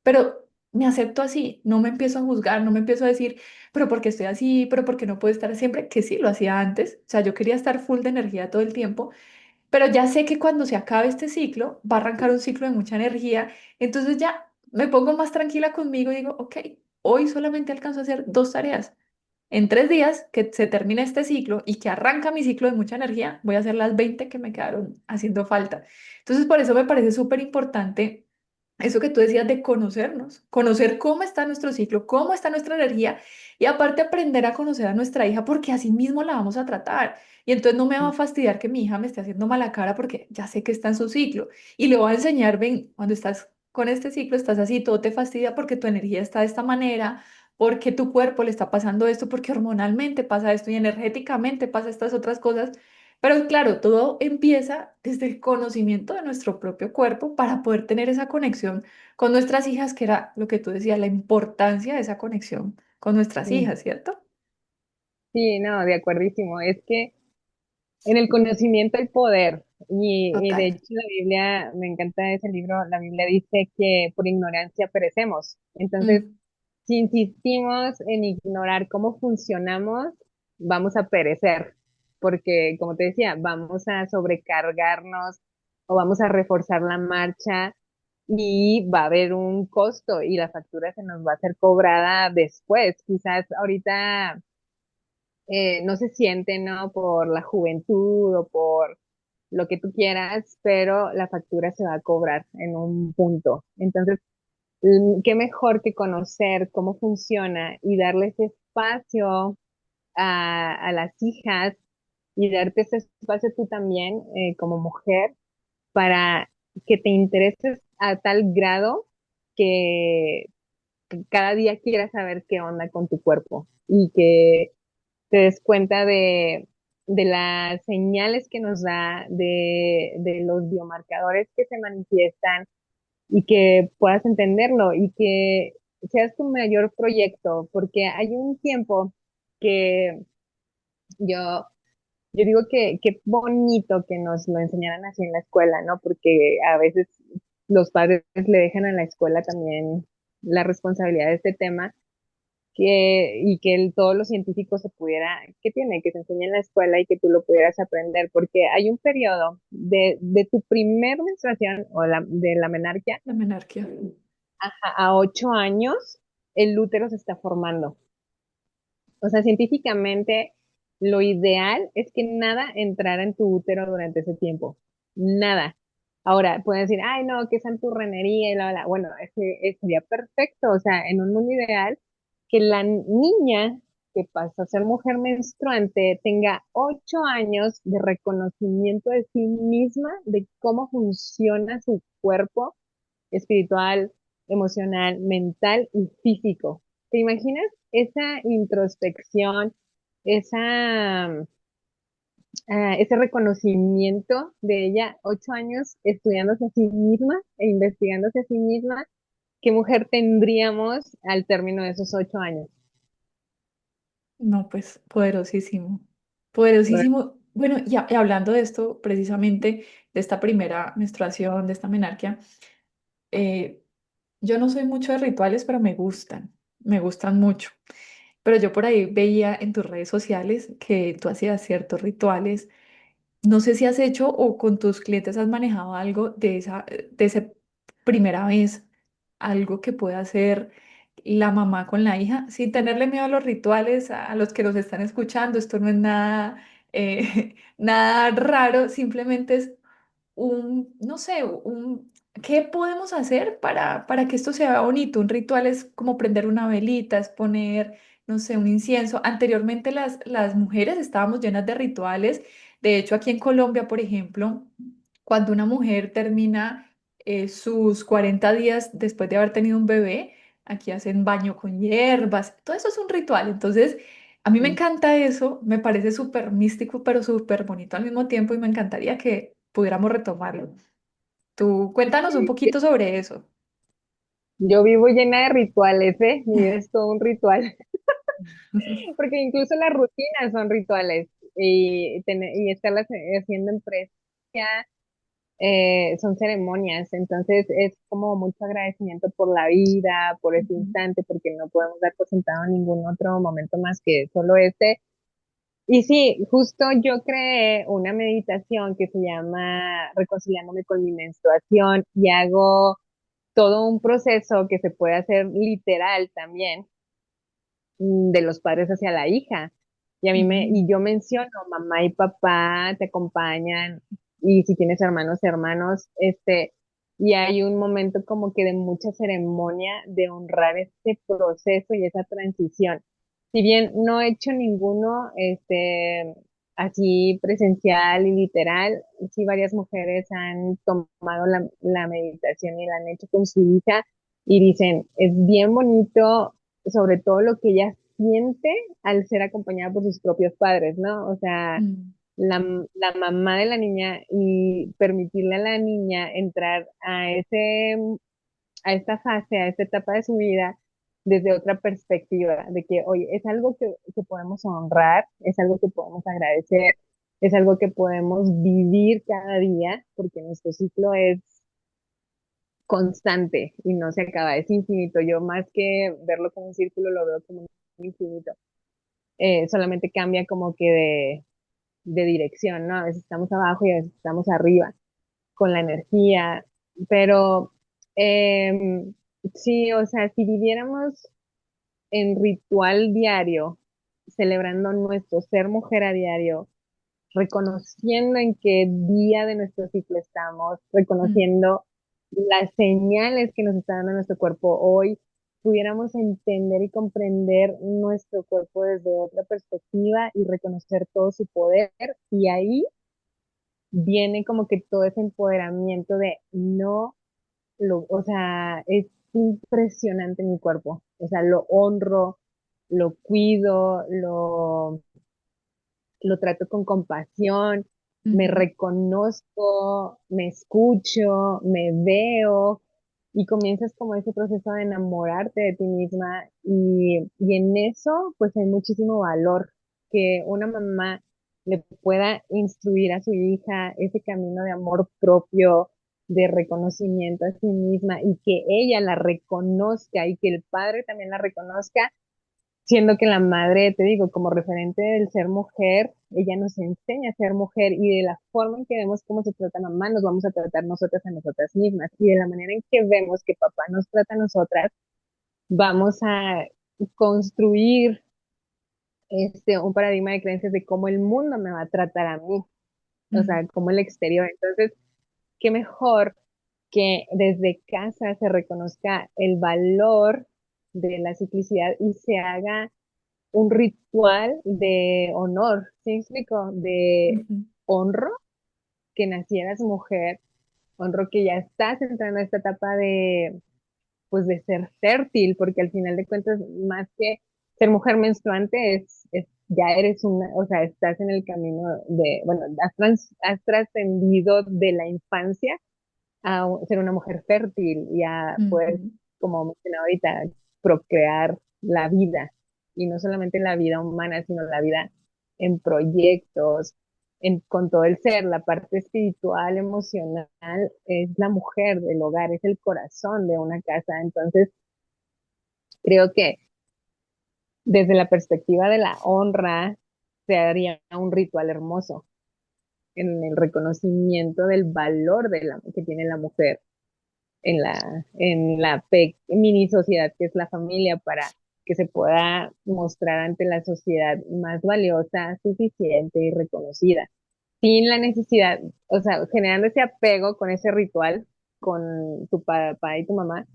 Speaker 3: pero me acepto así, no me empiezo a juzgar, no me empiezo a decir, pero porque estoy así, pero porque no puedo estar siempre, que sí lo hacía antes. O sea, yo quería estar full de energía todo el tiempo, pero ya sé que cuando se acabe este ciclo, va a arrancar un ciclo de mucha energía, entonces ya me pongo más tranquila conmigo y digo, ok, hoy solamente alcanzo a hacer dos tareas. En 3 días que se termine este ciclo y que arranca mi ciclo de mucha energía, voy a hacer las 20 que me quedaron haciendo falta. Entonces, por eso me parece súper importante eso que tú decías de conocernos, conocer cómo está nuestro ciclo, cómo está nuestra energía y aparte aprender a conocer a nuestra hija porque así mismo la vamos a tratar. Y entonces no me va a fastidiar que mi hija me esté haciendo mala cara porque ya sé que está en su ciclo. Y le voy a enseñar, ven, cuando estás con este ciclo, estás así, todo te fastidia porque tu energía está de esta manera, porque tu cuerpo le está pasando esto, porque hormonalmente pasa esto y energéticamente pasa estas otras cosas. Pero claro, todo empieza desde el conocimiento de nuestro propio cuerpo para poder tener esa conexión con nuestras hijas, que era lo que tú decías, la importancia de esa conexión con nuestras
Speaker 4: mm.
Speaker 3: hijas, ¿cierto?
Speaker 4: Sí, no, de acuerdísimo. Es que en el conocimiento hay poder. Y de
Speaker 3: Total.
Speaker 4: hecho la Biblia, me encanta ese libro, la Biblia dice que por ignorancia perecemos. Entonces,
Speaker 3: Mm,
Speaker 4: si insistimos en ignorar cómo funcionamos, vamos a perecer, porque como te decía, vamos a sobrecargarnos o vamos a reforzar la marcha y va a haber un costo y la factura se nos va a ser cobrada después. Quizás ahorita no se siente, ¿no? Por la juventud o por lo que tú quieras, pero la factura se va a cobrar en un punto. Entonces, qué mejor que conocer cómo funciona y darles espacio a las hijas y darte ese espacio tú también como mujer para que te intereses a tal grado que cada día quieras saber qué onda con tu cuerpo y que te des cuenta de las señales que nos da, de los biomarcadores que se manifiestan y que puedas entenderlo y que seas tu mayor proyecto, porque hay un tiempo que yo, yo digo que qué bonito que nos lo enseñaran así en la escuela, ¿no? Porque a veces los padres le dejan a la escuela también la responsabilidad de este tema y que todo lo científico se pudiera, que tiene, que se enseñe en la escuela y que tú lo pudieras aprender, porque hay un periodo de tu primer menstruación o de la menarquia
Speaker 3: La menarquia.
Speaker 4: a 8 años, el útero se está formando. O sea, científicamente, lo ideal es que nada entrara en tu útero durante ese tiempo. Nada. Ahora, pueden decir, ay, no, que santurronería y la, bla. Bueno, sería perfecto. O sea, en un mundo ideal, que la niña que pasa a ser mujer menstruante tenga 8 años de reconocimiento de sí misma, de cómo funciona su cuerpo espiritual, emocional, mental y físico. ¿Te imaginas esa introspección, esa, ese reconocimiento de ella, 8 años estudiándose a sí misma e investigándose a sí misma? ¿Qué mujer tendríamos al término de esos 8 años?
Speaker 3: No, pues poderosísimo,
Speaker 4: Bueno,
Speaker 3: poderosísimo. Bueno, y hablando de esto, precisamente, de esta primera menstruación, de esta menarquia, eh, yo no soy mucho de rituales, pero me gustan mucho. Pero yo por ahí veía en tus redes sociales que tú hacías ciertos rituales. No sé si has hecho o con tus clientes has manejado algo de esa primera vez, algo que pueda hacer la mamá con la hija, sin tenerle miedo a los rituales, a los que nos están escuchando. Esto no es nada, nada raro, simplemente es no sé, ¿qué podemos hacer para que esto sea bonito? Un ritual es como prender una velita, es poner, no sé, un incienso. Anteriormente las mujeres estábamos llenas de rituales. De hecho, aquí en Colombia, por ejemplo, cuando una mujer termina sus 40 días después de haber tenido un bebé, aquí hacen baño con hierbas. Todo eso es un ritual. Entonces, a mí me encanta eso, me parece súper místico, pero súper bonito al mismo tiempo y me encantaría que pudiéramos retomarlo. Tú cuéntanos un poquito sobre eso.
Speaker 4: yo vivo llena de rituales, ¿eh? Mi vida es todo un ritual. Porque incluso las rutinas son rituales y estarlas haciendo en presencia son ceremonias, entonces es como mucho agradecimiento por la vida, por ese
Speaker 3: Ujú.
Speaker 4: instante, porque no podemos dar por sentado ningún otro momento más que solo este. Y sí, justo yo creé una meditación que se llama Reconciliándome con mi menstruación y hago todo un proceso que se puede hacer literal también, de los padres hacia la hija. Y
Speaker 3: Mm,
Speaker 4: yo menciono, mamá y papá te acompañan, y si tienes hermanos, hermanos, y hay un momento como que de mucha ceremonia de honrar este proceso y esa transición. Si bien no he hecho ninguno, así presencial y literal, sí varias mujeres han tomado la meditación y la han hecho con su hija y dicen, es bien bonito sobre todo lo que ella siente al ser acompañada por sus propios padres, ¿no? O sea,
Speaker 3: mm,
Speaker 4: la mamá de la niña y permitirle a la niña entrar a esta fase, a esta etapa de su vida desde otra perspectiva, de que, oye, es algo que podemos honrar, es algo que podemos agradecer, es algo que podemos vivir cada día, porque nuestro ciclo es constante y no se acaba, es infinito. Yo más que verlo como un círculo, lo veo como un infinito. Solamente cambia como que de dirección, ¿no? A veces estamos abajo y a veces estamos arriba con la energía, pero em, sí, o sea, si viviéramos en ritual diario, celebrando nuestro ser mujer a diario, reconociendo en qué día de nuestro ciclo estamos,
Speaker 3: mm,
Speaker 4: reconociendo las señales que nos está dando nuestro cuerpo hoy, pudiéramos entender y comprender nuestro cuerpo desde otra perspectiva y reconocer todo su poder. Y ahí viene como que todo ese empoderamiento de no, o sea, es impresionante mi cuerpo. O sea, lo honro, lo cuido, lo trato con compasión, me
Speaker 3: ujú.
Speaker 4: reconozco, me escucho, me veo y comienzas como ese proceso de enamorarte de ti misma y en eso pues hay muchísimo valor que una mamá le pueda instruir a su hija ese camino de amor propio, de reconocimiento a sí misma y que ella la reconozca y que el padre también la reconozca siendo que la madre, te digo, como referente del ser mujer, ella nos enseña a ser mujer y de la forma en que vemos cómo se trata mamá, nos vamos a tratar nosotras a nosotras mismas y de la manera en que vemos que papá nos trata a nosotras, vamos a construir un paradigma de creencias de cómo el mundo me va a tratar a mí, o
Speaker 3: Mm,
Speaker 4: sea, como el exterior. Entonces, qué mejor que desde casa se reconozca el valor de la ciclicidad y se haga un ritual de honor, ¿sí me explico? De
Speaker 3: ujú,
Speaker 4: honro que nacieras mujer, honro que ya estás entrando a esta etapa de, pues, de ser fértil, porque al final de cuentas, más que ser mujer menstruante, ya eres una, o sea, estás en el camino de, bueno, has trascendido de la infancia a ser una mujer fértil y a poder,
Speaker 3: ujú.
Speaker 4: como mencionaba ahorita, procrear la vida. Y no solamente la vida humana, sino la vida en proyectos, con todo el ser, la parte espiritual, emocional, es la mujer del hogar, es el corazón de una casa. Entonces, creo que desde la perspectiva de la honra, se haría un ritual hermoso en el reconocimiento del valor que tiene la mujer en la mini sociedad que es la familia para que se pueda mostrar ante la sociedad más valiosa, suficiente y reconocida, sin la necesidad, o sea, generando ese apego con ese ritual, con tu papá y tu mamá,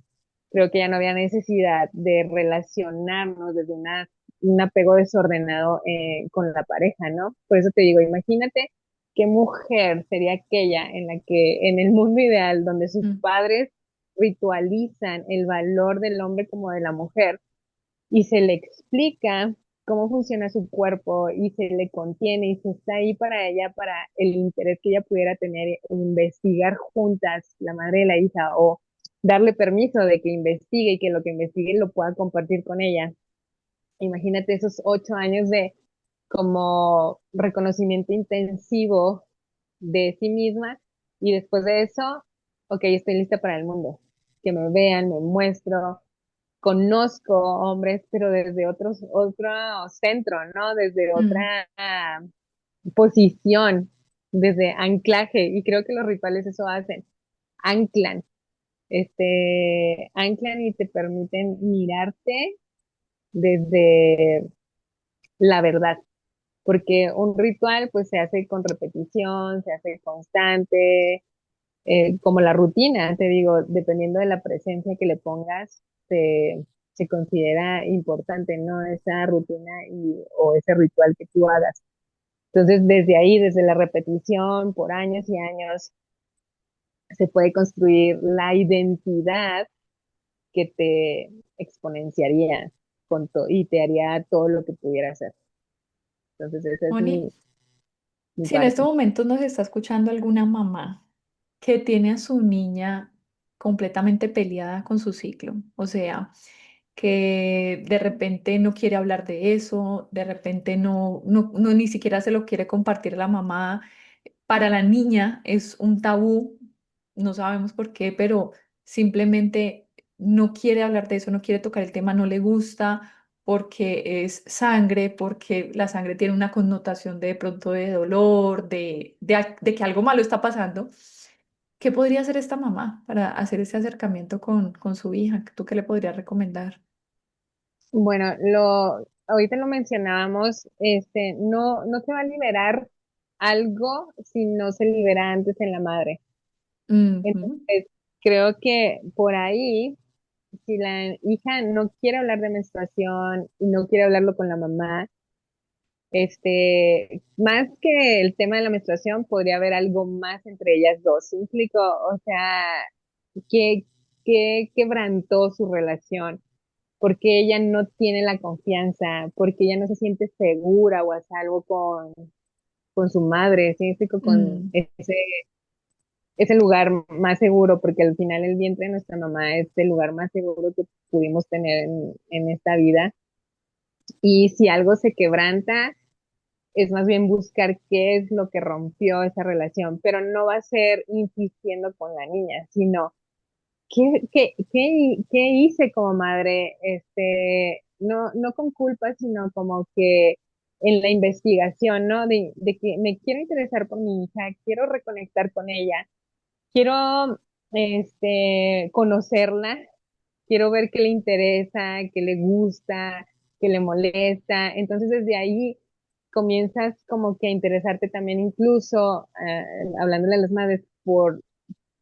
Speaker 4: creo que ya no había necesidad de relacionarnos desde un apego desordenado con la pareja, ¿no? Por eso te digo, imagínate qué mujer sería aquella en la que en el mundo ideal, donde sus
Speaker 3: Mm.
Speaker 4: padres ritualizan el valor del hombre como de la mujer y se le explica cómo funciona su cuerpo y se le contiene y se está ahí para ella, para el interés que ella pudiera tener en investigar juntas, la madre y la hija, o darle permiso de que investigue y que lo que investigue lo pueda compartir con ella. Imagínate esos 8 años de como reconocimiento intensivo de sí misma y después de eso, ok, estoy lista para el mundo. Que me vean, me muestro, conozco hombres, pero desde otro centro, ¿no? Desde
Speaker 3: Mm.
Speaker 4: otra posición, desde anclaje. Y creo que los rituales eso hacen, anclan, anclan y te permiten mirarte desde la verdad. Porque un ritual pues se hace con repetición, se hace constante, como la rutina, te digo, dependiendo de la presencia que le pongas, se considera importante, ¿no? Esa rutina o ese ritual que tú hagas. Entonces, desde ahí, desde la repetición por años y años, se puede construir la identidad que te exponenciaría y te haría todo lo que pudiera hacer. Entonces, esa es
Speaker 3: Moni,
Speaker 4: mi
Speaker 3: si en estos
Speaker 4: parte.
Speaker 3: momentos nos está escuchando alguna mamá que tiene a su niña completamente peleada con su ciclo, o sea, que de repente no quiere hablar de eso, de repente no ni siquiera se lo quiere compartir a la mamá, para la niña es un tabú, no sabemos por qué, pero simplemente no quiere hablar de eso, no quiere tocar el tema, no le gusta porque es sangre, porque la sangre tiene una connotación de pronto de dolor, de que algo malo está pasando. ¿Qué podría hacer esta mamá para hacer ese acercamiento con su hija? ¿Tú qué le podrías recomendar?
Speaker 4: Bueno, ahorita lo mencionábamos, no se va a liberar algo si no se libera antes en la madre.
Speaker 3: Ujú,
Speaker 4: Entonces, creo que por ahí, si la hija no quiere hablar de menstruación y no quiere hablarlo con la mamá, más que el tema de la menstruación, podría haber algo más entre ellas dos. ¿Sí me explico? O sea, ¿qué, qué quebrantó su relación? Porque ella no tiene la confianza, porque ella no se siente segura o a salvo con su madre, ¿sí? Me explico? Con
Speaker 3: mm,
Speaker 4: ese lugar más seguro, porque al final el vientre de nuestra mamá es el lugar más seguro que pudimos tener en esta vida. Y si algo se quebranta, es más bien buscar qué es lo que rompió esa relación, pero no va a ser insistiendo con la niña, sino qué hice como madre, no con culpa, sino como que en la investigación, ¿no? De que me quiero interesar por mi hija, quiero reconectar con ella, quiero, conocerla, quiero ver qué le interesa, qué le gusta, qué le molesta. Entonces desde ahí comienzas como que a interesarte también incluso, hablándole a las madres, por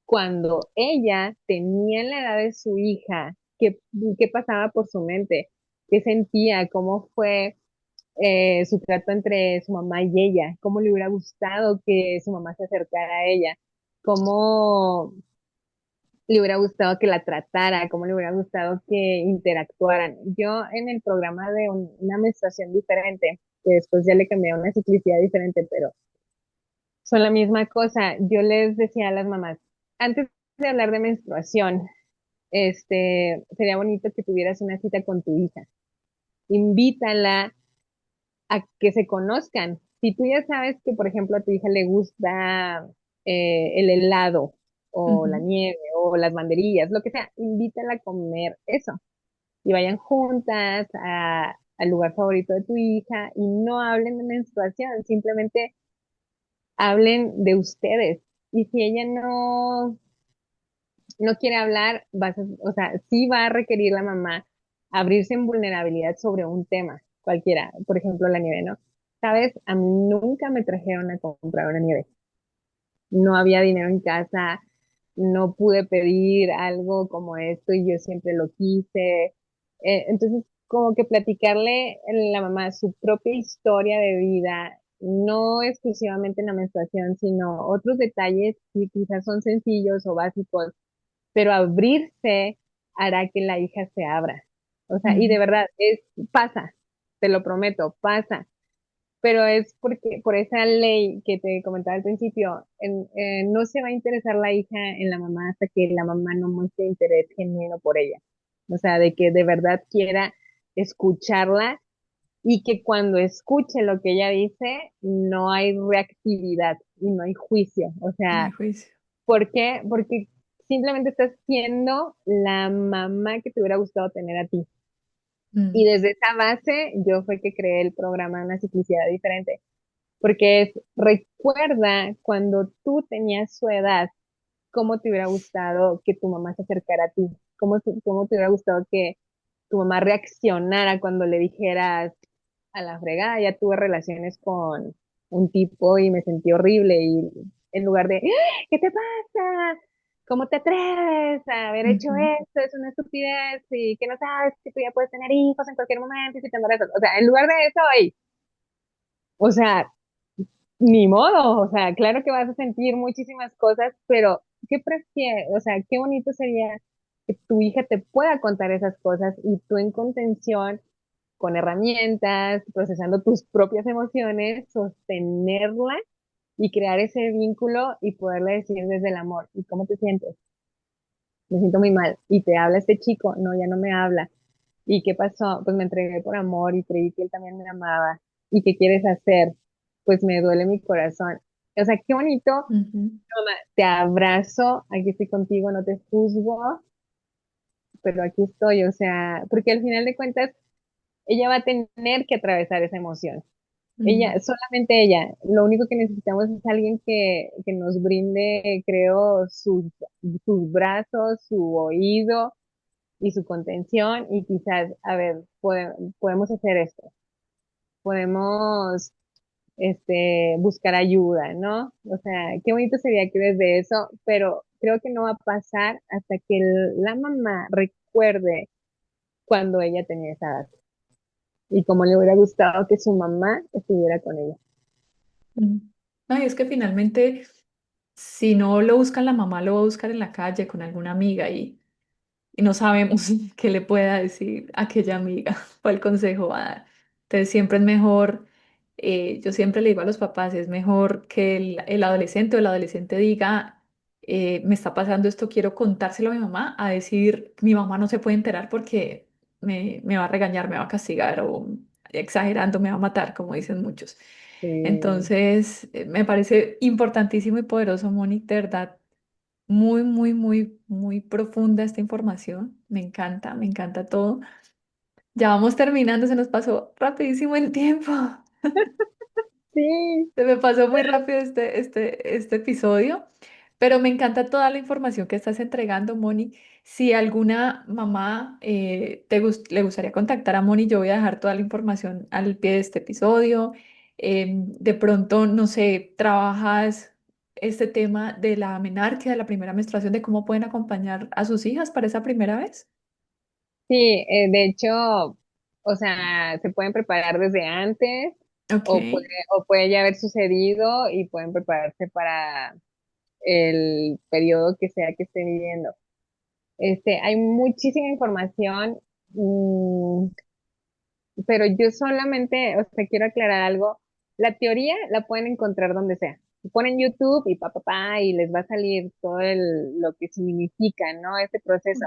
Speaker 4: cuando ella tenía la edad de su hija, qué pasaba por su mente, qué sentía, cómo fue su trato entre su mamá y ella, cómo le hubiera gustado que su mamá se acercara a ella, cómo le hubiera gustado que la tratara, cómo le hubiera gustado que interactuaran. Yo en el programa de una menstruación diferente, que después ya le cambié a una ciclicidad diferente, pero son la misma cosa, yo les decía a las mamás, antes de hablar de menstruación, sería bonito que tuvieras una cita con tu hija. Invítala a que se conozcan. Si tú ya sabes que, por ejemplo, a tu hija le gusta el helado o la
Speaker 3: Ujú.
Speaker 4: nieve o las banderillas, lo que sea, invítala a comer eso y vayan juntas al lugar favorito de tu hija y no hablen de menstruación, simplemente hablen de ustedes. Y si ella no quiere hablar, o sea, sí va a requerir la mamá abrirse en vulnerabilidad sobre un tema, cualquiera, por ejemplo, la nieve, ¿no? Sabes, a mí nunca me trajeron a comprar una nieve. No había dinero en casa, no pude pedir algo como esto y yo siempre lo quise. Entonces, como que platicarle a la mamá su propia historia de vida, no exclusivamente en la menstruación, sino otros detalles que quizás son sencillos o básicos, pero abrirse hará que la hija se abra. O sea, y de
Speaker 3: Mm.
Speaker 4: verdad, pasa, te lo prometo, pasa. Pero es porque, por esa ley que te comentaba al principio, no se va a interesar la hija en la mamá hasta que la mamá no muestre interés genuino por ella. O sea, de que de verdad quiera escucharla y que cuando escuche lo que ella dice, no hay reactividad y no hay juicio. O
Speaker 3: No hay
Speaker 4: sea,
Speaker 3: juicio.
Speaker 4: ¿por qué? Porque simplemente estás siendo la mamá que te hubiera gustado tener a ti. Y
Speaker 3: Mm.
Speaker 4: desde esa base, yo fue que creé el programa Una Ciclicidad Diferente, porque recuerda cuando tú tenías su edad, cómo te hubiera gustado que tu mamá se acercara a ti, cómo te hubiera gustado que tu mamá reaccionara cuando le dijeras a la fregada, ya tuve relaciones con un tipo y me sentí horrible y en lugar de, "¡Ah! ¿Qué te pasa? ¿Cómo te atreves a haber hecho
Speaker 3: Ujú.
Speaker 4: esto? Es una estupidez y que no sabes que tú ya puedes tener hijos en cualquier momento y si te embarazas". O sea, en lugar de eso, ay, o sea, ni modo, o sea, claro que vas a sentir muchísimas cosas, pero ¿qué prefieres? O sea, qué bonito sería que tu hija te pueda contar esas cosas y tú en contención, con herramientas, procesando tus propias emociones, sostenerla y crear ese vínculo y poderle decir desde el amor, ¿y cómo te sientes? Me siento muy mal. Y te habla este chico, no, ya no me habla. ¿Y qué pasó? Pues me entregué por amor y creí que él también me amaba. ¿Y qué quieres hacer? Pues me duele mi corazón. O sea, qué bonito,
Speaker 3: Ujú.
Speaker 4: mamá, te abrazo, aquí estoy contigo, no te juzgo, pero aquí estoy, o sea, porque al final de cuentas, ella va a tener que atravesar esa emoción.
Speaker 3: Mm.
Speaker 4: Ella, solamente ella. Lo único que necesitamos es alguien que nos brinde, creo, sus brazos, su oído y su contención y quizás, a ver, podemos hacer esto, podemos buscar ayuda, ¿no? O sea, qué bonito sería que desde eso, pero creo que no va a pasar hasta que la mamá recuerde cuando ella tenía esa edad y cómo le hubiera gustado que su mamá estuviera con ella.
Speaker 3: Mm. No, y es que finalmente, si no lo busca la mamá, lo va a buscar en la calle con alguna amiga y no sabemos qué le pueda decir aquella amiga, cuál consejo va a dar. Entonces siempre es mejor, yo siempre le digo a los papás, es mejor que el adolescente o el adolescente diga, me está pasando esto, quiero contárselo a mi mamá, a decir, mi mamá no se puede enterar porque me va a regañar, me va a castigar o exagerando, me va a matar, como dicen muchos.
Speaker 4: Sí.
Speaker 3: Entonces, me parece importantísimo y poderoso, Moni, de verdad, muy, muy, muy, muy profunda esta información. Me encanta todo. Ya vamos terminando, se nos pasó rapidísimo el tiempo.
Speaker 4: Sí,
Speaker 3: Se me pasó muy rápido este episodio, pero me encanta toda la información que estás entregando, Moni. Si alguna mamá le gustaría contactar a Moni, yo voy a dejar toda la información al pie de este episodio. De pronto, no sé, trabajas este tema de la menarquia, de la primera menstruación, de cómo pueden acompañar a sus hijas para esa primera vez.
Speaker 4: sí, de hecho, o sea, se pueden preparar desde antes
Speaker 3: Ok.
Speaker 4: o puede ya haber sucedido y pueden prepararse para el periodo que sea que estén viviendo. Hay muchísima información, pero yo solamente, o sea, quiero aclarar algo. La teoría la pueden encontrar donde sea. Ponen YouTube y y les va a salir todo lo que significa, ¿no? Este proceso.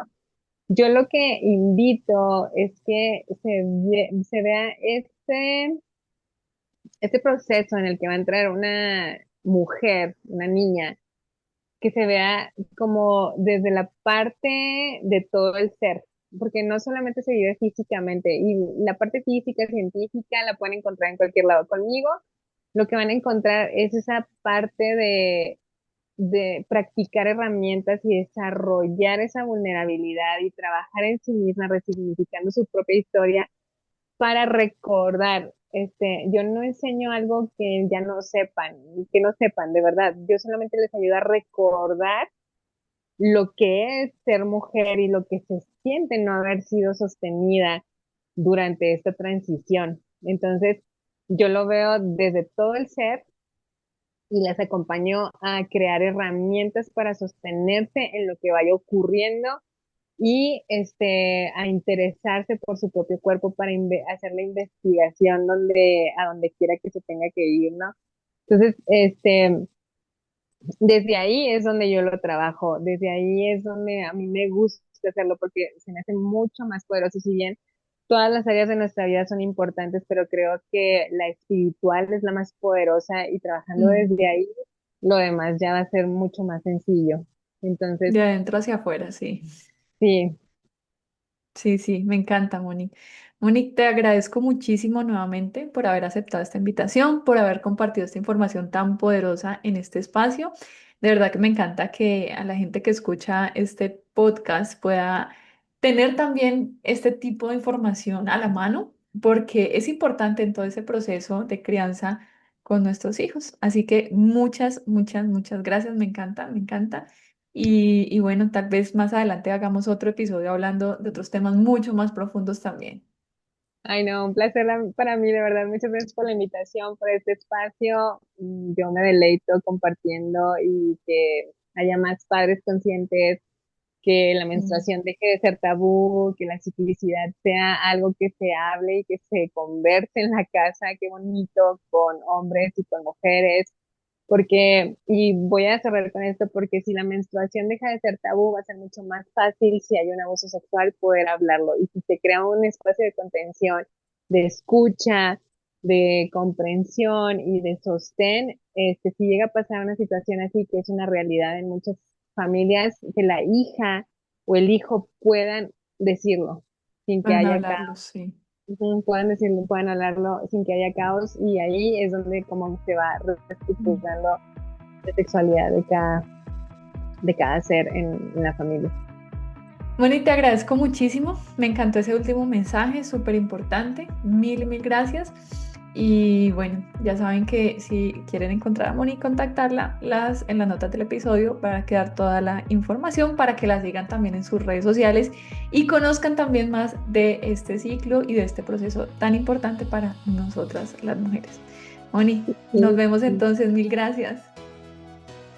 Speaker 4: Yo lo que invito es que se vea este proceso en el que va a entrar una mujer, una niña, que se vea como desde la parte de todo el ser, porque no solamente se vive físicamente, y la parte física, científica, la pueden encontrar en cualquier lado. Conmigo, lo que van a encontrar es esa parte de practicar herramientas y desarrollar esa vulnerabilidad y trabajar en sí misma, resignificando su propia historia para recordar. Yo no enseño algo que ya no sepan, que no sepan, de verdad. Yo solamente les ayudo a recordar lo que es ser mujer y lo que se siente no haber sido sostenida durante esta transición. Entonces, yo lo veo desde todo el ser y las acompaño a crear herramientas para sostenerse en lo que vaya ocurriendo y a interesarse por su propio cuerpo para hacer la investigación a donde quiera que se tenga que ir, ¿no? Entonces, desde ahí es donde yo lo trabajo, desde ahí es donde a mí me gusta hacerlo porque se me hace mucho más poderoso. Si bien todas las áreas de nuestra vida son importantes, pero creo que la espiritual es la más poderosa y trabajando
Speaker 3: Mm.
Speaker 4: desde ahí, lo demás ya va a ser mucho más sencillo. Entonces,
Speaker 3: De adentro hacia afuera, sí.
Speaker 4: sí,
Speaker 3: Sí, sí, me encanta, Moni. Moni, te agradezco muchísimo nuevamente por haber aceptado esta invitación, por haber compartido esta información tan poderosa en este espacio. De verdad que me encanta que a la gente que escucha este podcast pueda tener también este tipo de información a la mano, porque es importante en todo ese proceso de crianza con nuestros hijos. Así que muchas, muchas, muchas gracias. Me encanta, me encanta. Y bueno, tal vez más adelante hagamos otro episodio hablando de otros temas mucho más profundos también.
Speaker 4: ay no, un placer para mí, de verdad. Muchas gracias por la invitación, por este espacio. Yo me deleito compartiendo y que haya más padres conscientes, que la
Speaker 3: Mm.
Speaker 4: menstruación deje de ser tabú, que la ciclicidad sea algo que se hable y que se converse en la casa, qué bonito, con hombres y con mujeres, porque, y voy a cerrar con esto, porque si la menstruación deja de ser tabú, va a ser mucho más fácil si hay un abuso sexual poder hablarlo, y si se crea un espacio de contención, de escucha, de comprensión y de sostén, si llega a pasar una situación así, que es una realidad en muchas familias, que la hija o el hijo puedan decirlo sin que
Speaker 3: Van a
Speaker 4: haya
Speaker 3: hablarlo,
Speaker 4: caos.
Speaker 3: sí.
Speaker 4: Ujú, puedan decirlo, puedan hablarlo sin que haya caos y ahí es donde como se va
Speaker 3: Mm.
Speaker 4: reestructurando la sexualidad de cada ser en la familia.
Speaker 3: Bueno, y te agradezco muchísimo. Me encantó ese último mensaje, súper importante. Mil, mil gracias. Y bueno, ya saben que si quieren encontrar a Moni y contactarla, en las notas del episodio va a quedar toda la información para que la sigan también en sus redes sociales y conozcan también más de este ciclo y de este proceso tan importante para nosotras las mujeres. Moni, nos
Speaker 4: Sí.
Speaker 3: vemos entonces. Mil gracias.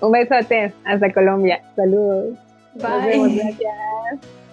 Speaker 4: Un besote hasta Colombia. Saludos. Nos vemos.
Speaker 3: Bye.
Speaker 4: Gracias.